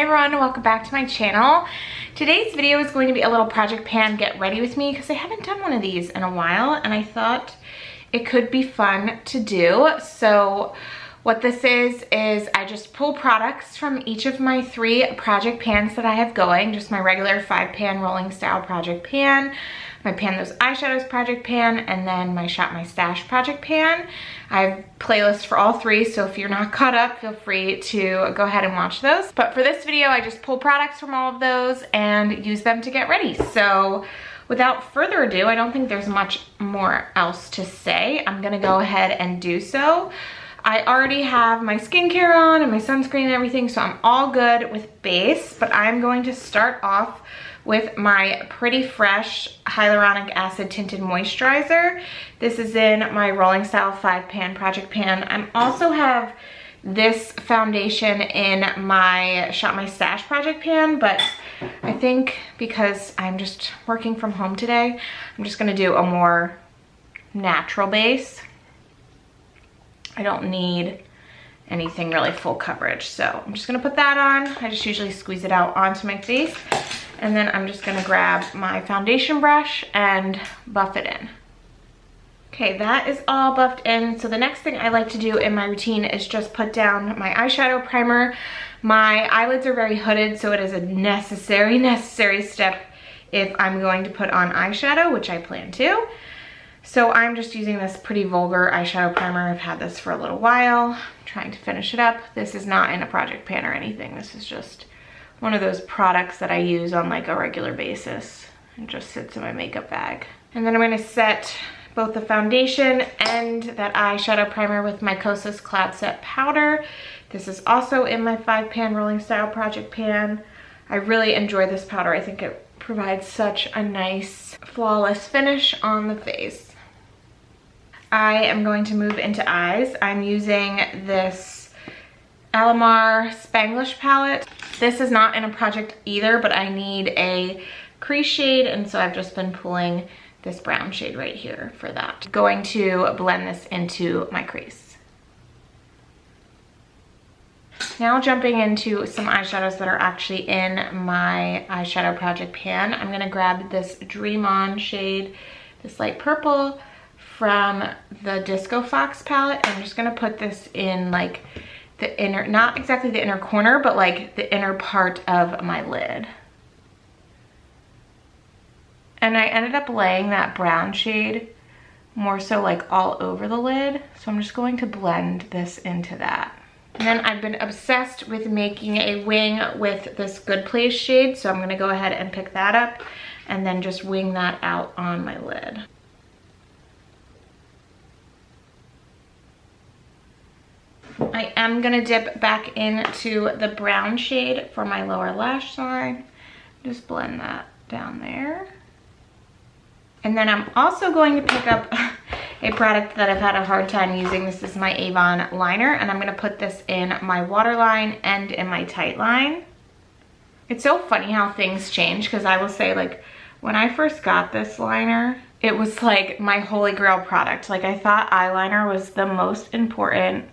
everyone, welcome back to my channel. Today's video is going to be a little project pan get ready with me because I haven't done one of these in a while and I thought it could be fun to do. So what this is I just pull products from each of my 3 project pans that I have going, just my regular 5-pan rolling style project pan, my Pan Those Eyeshadows project pan, and then my Shop My Stash project pan. I have playlists for all 3, so if you're not caught up, feel free to go ahead and watch those. But for this video, I just pull products from all of those and use them to get ready. So without further ado, I don't think there's much more else to say. I'm gonna go ahead and do so. I already have my skincare on and my sunscreen and everything, so I'm all good with base, but I'm going to start off with my Pretty Fresh Hyaluronic Acid Tinted Moisturizer. This is in my Rolling Style 5-pan project pan. I also have this foundation in my Shop My Stash project pan, but I think because I'm just working from home today, I'm just gonna do a more natural base. I don't need anything really full coverage, so I'm just gonna put that on. I just usually squeeze it out onto my face, and then I'm just gonna grab my foundation brush and buff it in. Okay, that is all buffed in. So the next thing I like to do in my routine is just put down my eyeshadow primer. My eyelids are very hooded, so it is a necessary step if I'm going to put on eyeshadow, which I plan to. So I'm just using this Pretty Vulgar eyeshadow primer. I've had this for a little while. I'm trying to finish it up. This is not in a project pan or anything. This is just one of those products that I use on like a regular basis. It just sits in my makeup bag. And then I'm gonna set both the foundation and that eyeshadow primer with my Kosas Cloud Set Powder. This is also in my 5-pan rolling style project pan. I really enjoy this powder. I think it provides such a nice, flawless finish on the face. I am going to move into eyes. I'm using this Alamar Spanglish palette. This is not in a project either, but I need a crease shade, and so I've just been pulling this brown shade right here for that. Going to blend this into my crease. Now jumping into some eyeshadows that are actually in my eyeshadow project pan. I'm gonna grab this Dream On shade, this light purple from the Disco Fox palette. I'm just gonna put this in like the inner, not exactly the inner corner, but like the inner part of my lid. And I ended up laying that brown shade more so like all over the lid. So I'm just going to blend this into that. And then I've been obsessed with making a wing with this Good Place shade. So I'm gonna go ahead and pick that up and then just wing that out on my lid. I am gonna dip back into the brown shade for my lower lash line. Just blend that down there. And then I'm also going to pick up a product that I've had a hard time using. This is my Avon liner, and I'm gonna put this in my waterline and in my tight line. It's so funny how things change, because I will say, like, when I first got this liner, it was like my holy grail product. Like, I thought eyeliner was the most important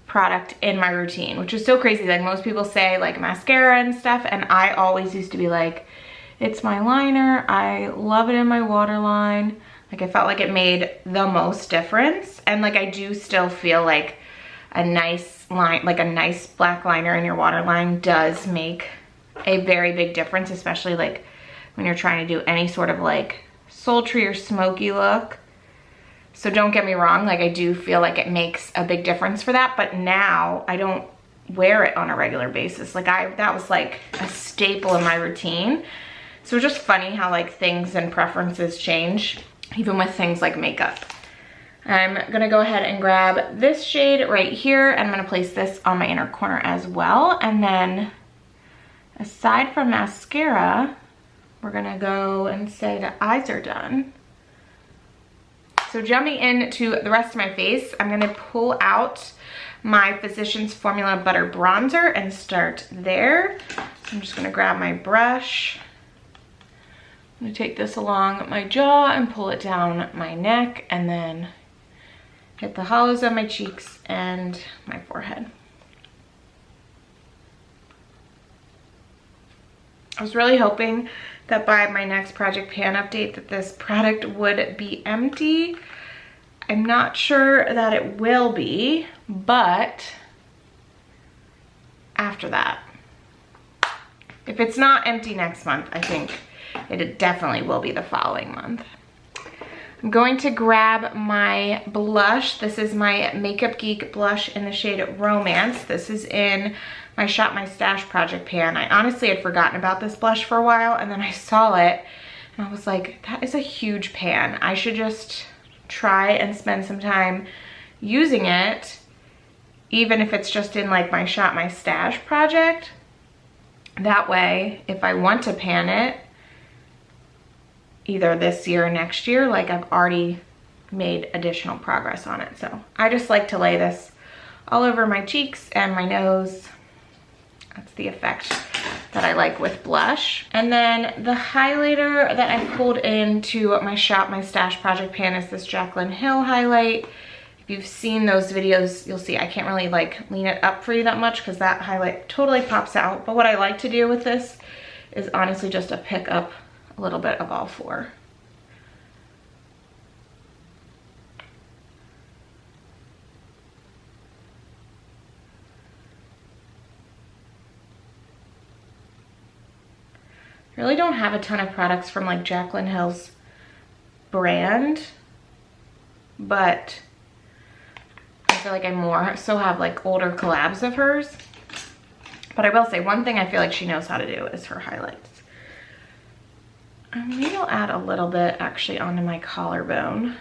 product in my routine, which is so crazy. Like, most people say like mascara and stuff, and I always used to be like, it's my liner, I love it in my waterline. Like, I felt like it made the most difference, and like I do still feel like a nice line, like a nice black liner in your waterline does make a very big difference, especially like when you're trying to do any sort of like sultry or smoky look. So don't get me wrong, like I do feel like it makes a big difference for that, but now I don't wear it on a regular basis. Like that was like a staple in my routine. So it's just funny how like things and preferences change, even with things like makeup. I'm gonna go ahead and grab this shade right here, and I'm gonna place this on my inner corner as well. And then aside from mascara, we're gonna go and say the eyes are done. So jumping into the rest of my face, I'm gonna pull out my Physicians Formula Butter Bronzer and start there. I'm just gonna grab my brush. I'm gonna take this along my jaw and pull it down my neck, and then hit the hollows of my cheeks and my forehead. I was really hoping that by my next Project Pan update that this product would be empty. I'm not sure that it will be, but after that, if it's not empty next month, I think it definitely will be the following month. I'm going to grab my blush. This is my Makeup Geek blush in the shade Romance. This is in my Shop My Stash Project Pan. I honestly had forgotten about this blush for a while, and then I saw it and I was like, that is a huge pan. I should just try and spend some time using it, even if it's just in like my Shop My Stash project. That way, if I want to pan it, either this year or next year, like I've already made additional progress on it. So I just like to lay this all over my cheeks and my nose. That's the effect that I like with blush. And then the highlighter that I pulled into my Shop My Stash Project Pan is this Jaclyn Hill highlight. If you've seen those videos, you'll see I can't really like lean it up for you that much because that highlight totally pops out. But what I like to do with this is honestly just to pick up a little bit of all four. I really don't have a ton of products from like Jaclyn Hill's brand, but I feel like I more so have like older collabs of hers. But I will say one thing I feel like she knows how to do is her highlights. Maybe I'll add a little bit actually onto my collarbone.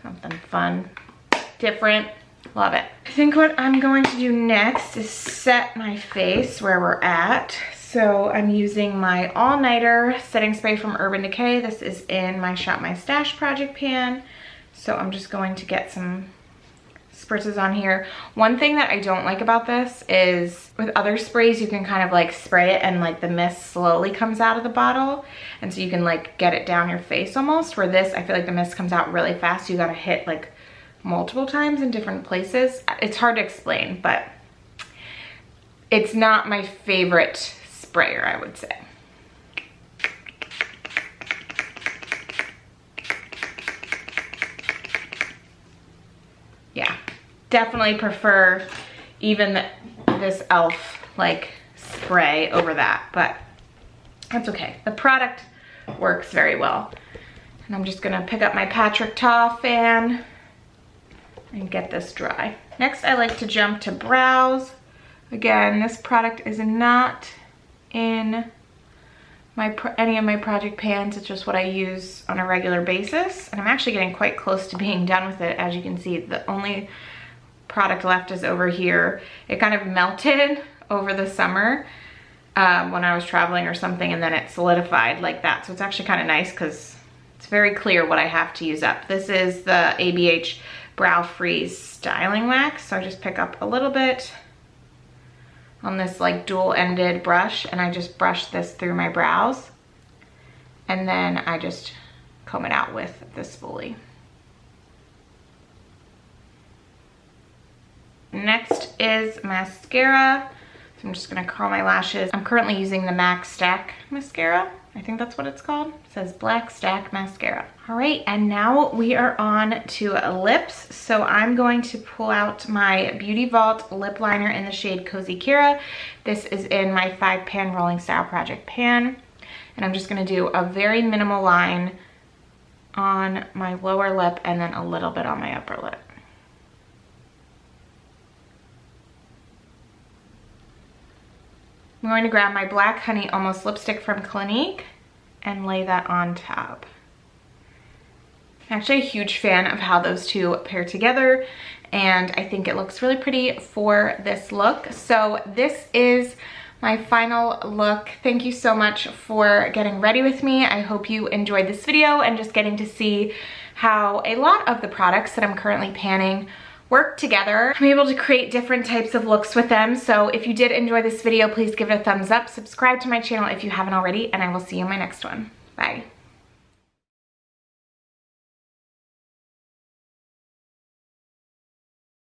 Something fun, different. Love it. I think what I'm going to do next is set my face where we're at. So I'm using my All Nighter setting spray from Urban Decay. This is in my Shop My Stash Project Pan. So I'm just going to get some spritzes on here. One thing that I don't like about this is with other sprays, you can kind of like spray it and like the mist slowly comes out of the bottle. And so you can like get it down your face almost. Where this, I feel like the mist comes out really fast. You gotta hit like multiple times in different places. It's hard to explain, but it's not my favorite sprayer, I would say. Yeah, definitely prefer even this e.l.f. like spray over that, but that's okay. The product works very well. And I'm just gonna pick up my Patrick Ta fan and get this dry. Next, I like to jump to brows. Again, this product is not in any of my project pans. It's just what I use on a regular basis. And I'm actually getting quite close to being done with it. As you can see, the only product left is over here. It kind of melted over the summer when I was traveling or something, and then it solidified like that. So it's actually kind of nice because it's very clear what I have to use up. This is the ABH Brow Freeze Styling Wax. So I just pick up a little bit on this like dual-ended brush, and I just brush this through my brows, and then I just comb it out with this spoolie. Next is mascara. So I'm just gonna curl my lashes. I'm currently using the MAC Stack mascara. I think that's what it's called. It says Black Stack Mascara. All right, and now we are on to lips. So I'm going to pull out my Beauty Vault lip liner in the shade Cozy Kira. This is in my 5-pan Rolling Style Project Pan. And I'm just gonna do a very minimal line on my lower lip and then a little bit on my upper lip. I'm going to grab my Black Honey Almost lipstick from Clinique and lay that on top. I'm actually a huge fan of how those two pair together, and I think it looks really pretty for this look. So this is my final look. Thank you so much for getting ready with me. I hope you enjoyed this video and just getting to see how a lot of the products that I'm currently panning work together. I'm able to create different types of looks with them. So if you did enjoy this video, please give it a thumbs up, subscribe to my channel if you haven't already, and I will see you in my next one. Bye.